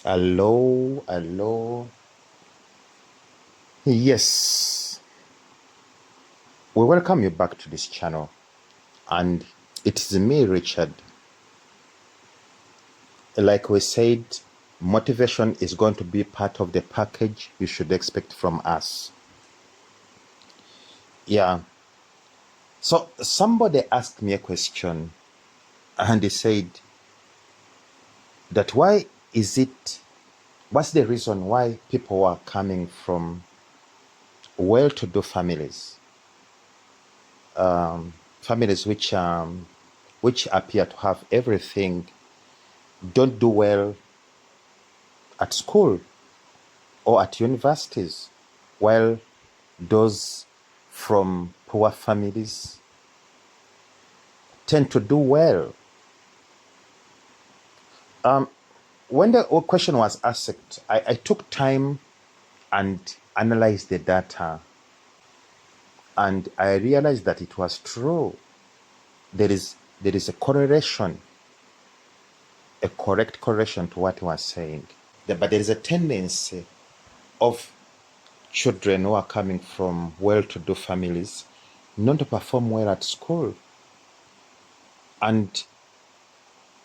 Hello, hello. Yes, we welcome you back to this channel, and it is me, Richard. Like we said, motivation is going to be part of the package you should expect from us. Yeah. So somebody asked me a question, and he said that what's the reason why people are coming from well-to-do families, families which appear to have everything, don't do well at school or at universities, while those from poor families tend to do well. When the question was asked, I took time and analyzed the data, and I realized that it was true. There is a correlation, a correct correlation to what he was saying. But there is a tendency of children who are coming from well-to-do families not to perform well at school. And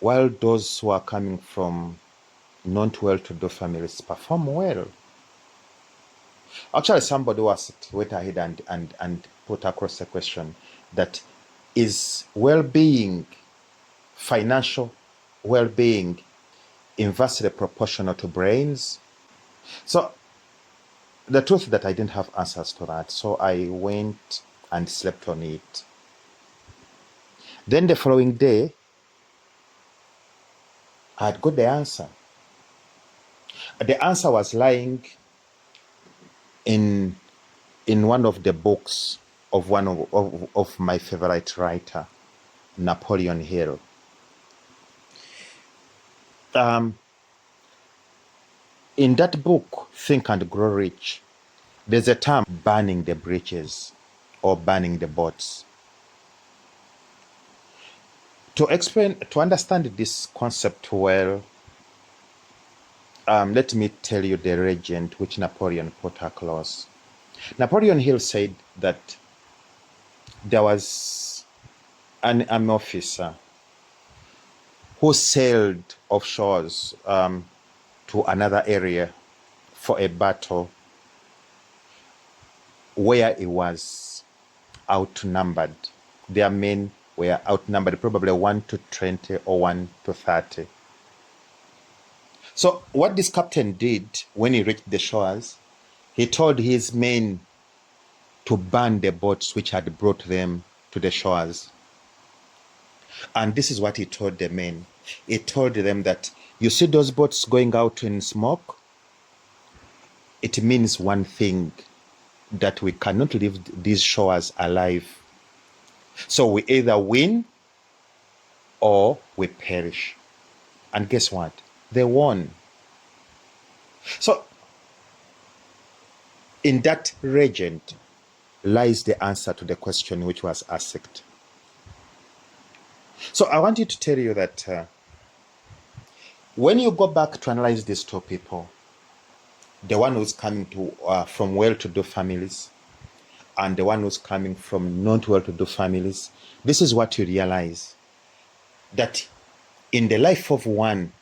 while those who are coming from not well-to-do families perform well. Actually, somebody went ahead and put across a question that is well-being, financial well-being, inversely proportional to brains? So the truth is that I didn't have answers to that, so I went and slept on it. Then the following day, I had got the answer. The answer was lying in one of the books of one of my favorite writer, Napoleon Hill. In that book, Think and Grow Rich, there's a term, burning the bridges or burning the boats. To understand this concept well, let me tell you the legend which Napoleon put across. Napoleon Hill said that there was an army officer who sailed offshores to another area for a battle where he was outnumbered. Their men were outnumbered, probably 1 to 20 or 1 to 30. So what this captain did when he reached the shores, he told his men to burn the boats which had brought them to the shores. And this is what he told the men. He told them that, you see those boats going out in smoke? It means one thing, that we cannot leave these shores alive. So we either win or we perish. And guess what? They won. So in that legend lies the answer to the question which was asked. So I want you to tell you that when you go back to analyze these two people, the one who's coming from well-to-do families and the one who's coming from not well-to-do families, this is what you realize, that in the life of one,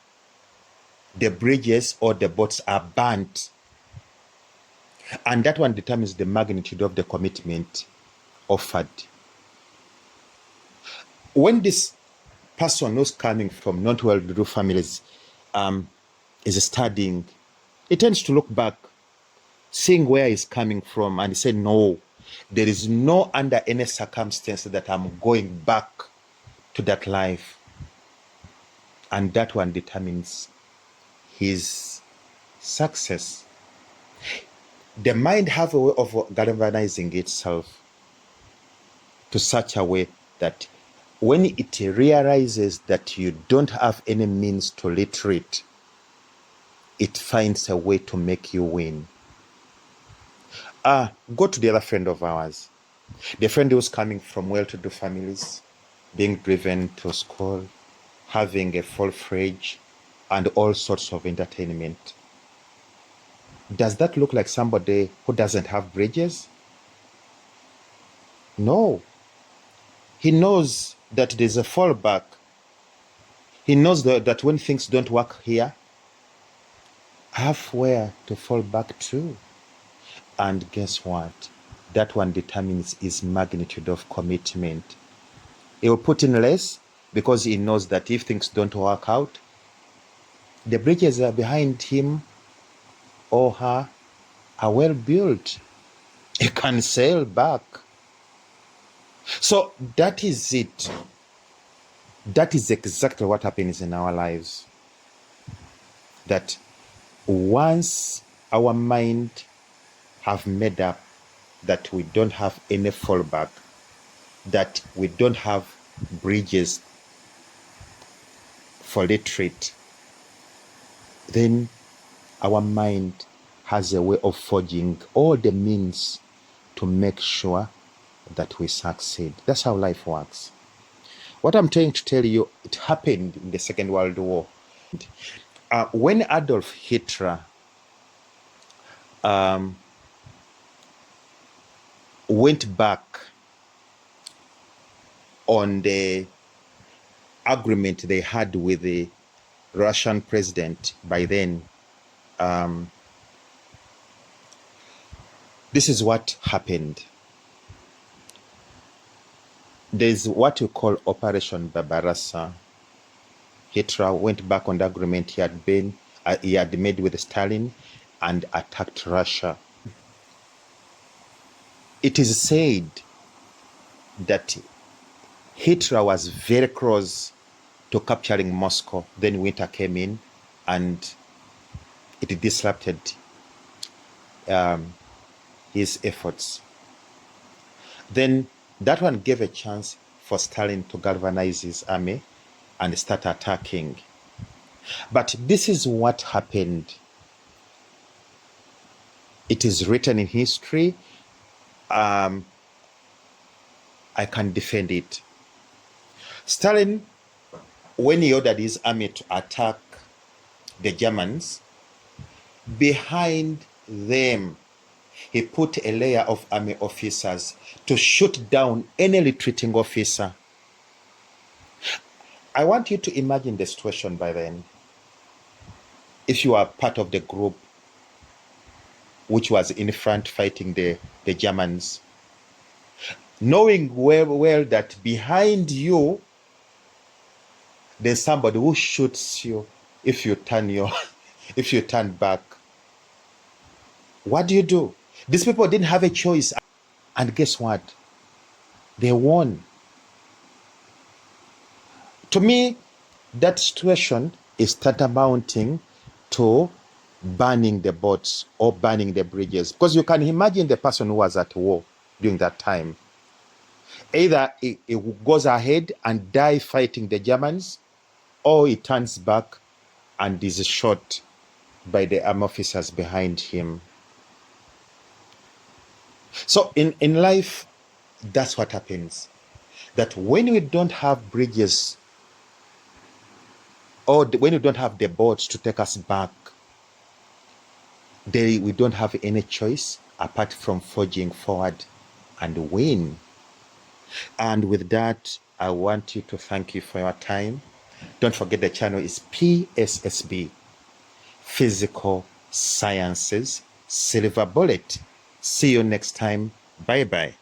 the bridges or the boats are burnt, and that one determines the magnitude of the commitment offered. When this person who's coming from not well-to-do families is studying, he tends to look back, seeing where he's coming from, and say, no, there is no under any circumstance that I'm going back to that life. And that one determines his success. The mind has a way of galvanizing itself to such a way that when it realizes that you don't have any means to retreat, it finds a way to make you win. Go to the other friend of ours, the friend who's coming from well-to-do families, being driven to school, having a full fridge, and all sorts of entertainment. Does that look like somebody who doesn't have bridges? No. He knows that there's a fallback. He knows that when things don't work here, I have where to fall back to. And guess what? That one determines his magnitude of commitment. He will put in less because he knows that if things don't work out, the bridges are behind him or her are well built. He can sail back. So that is it. That is exactly what happens in our lives. That once our mind have made up that we don't have any fallback, that we don't have bridges for retreat, then our mind has a way of forging all the means to make sure that we succeed. That's how life works. What I'm trying to tell you, it happened in the Second World War. When Adolf Hitler went back on the agreement they had with the Russian president by then, this is what happened. There's what you call Operation Barbarossa. Hitler went back on the agreement he had made with Stalin and attacked Russia. It is said that Hitler was very close to capturing Moscow. Then winter came in and it disrupted his efforts. Then that one gave a chance for Stalin to galvanize his army and start attacking. But this is what happened. It is written in history. I can defend it. Stalin, when he ordered his army to attack the Germans, behind them, he put a layer of army officers to shoot down any retreating officer. I want you to imagine the situation by then. If you are part of the group which was in front fighting the Germans, knowing well that behind you there's somebody who shoots you if you turn back. What do? These people didn't have a choice. And guess what? They won. To me, that situation is tantamounting to burning the boats or burning the bridges. Because you can imagine the person who was at war during that time. Either he goes ahead and dies fighting the Germans, or he turns back and is shot by the army officers behind him. So in life, that's what happens. That when we don't have bridges, or when we don't have the boats to take us back, we don't have any choice apart from forging forward and win. And with that, I want you to thank you for your time. Don't forget the channel is PSSB, Physical Sciences Silver Bullet. See you next time. Bye-bye.